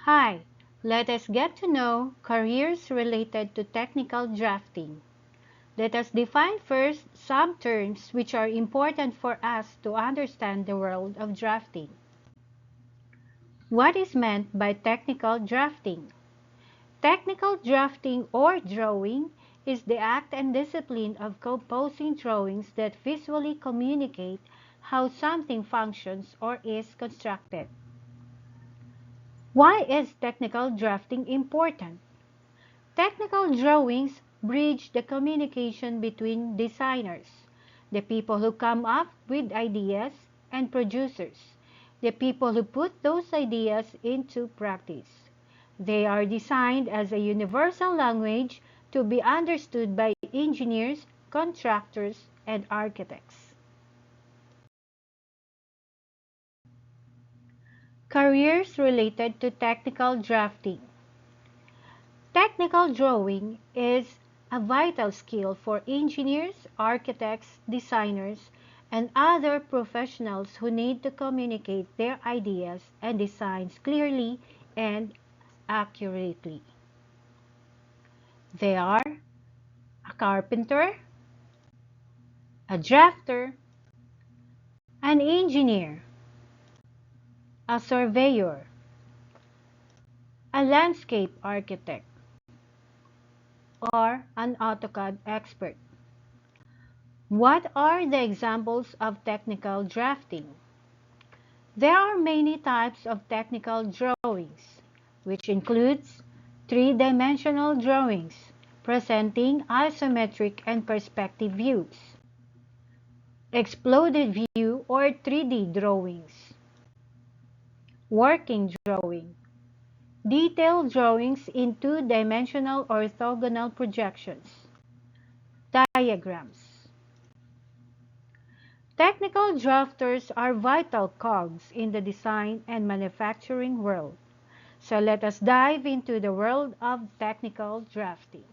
Hi, let us get to know careers related to technical drafting. Let us define first some terms which are important for us to understand the world of drafting. What is meant by technical drafting? Technical drafting or drawing is the act and discipline of composing drawings that visually communicate how something functions or is constructed. Why is technical drafting important? Technical drawings bridge the communication between designers, the people who come up with ideas, and producers, the people who put those ideas into practice. They are designed as a universal language to be understood by engineers, contractors, and architects. Careers related to technical drafting. Technical drawing is a vital skill for engineers, architects, designers, and other professionals who need to communicate their ideas and designs clearly and accurately. They are a carpenter, a drafter, an engineer, a surveyor, a landscape architect, or an AutoCAD expert. What are the examples of technical drafting? There are many types of technical drawings, which includes three-dimensional drawings, presenting isometric and perspective views, exploded view or 3D drawings, working drawing, detailed drawings in two-dimensional orthogonal projections, diagrams. Technical drafters are vital cogs in the design and manufacturing world. So let us dive into the world of technical drafting.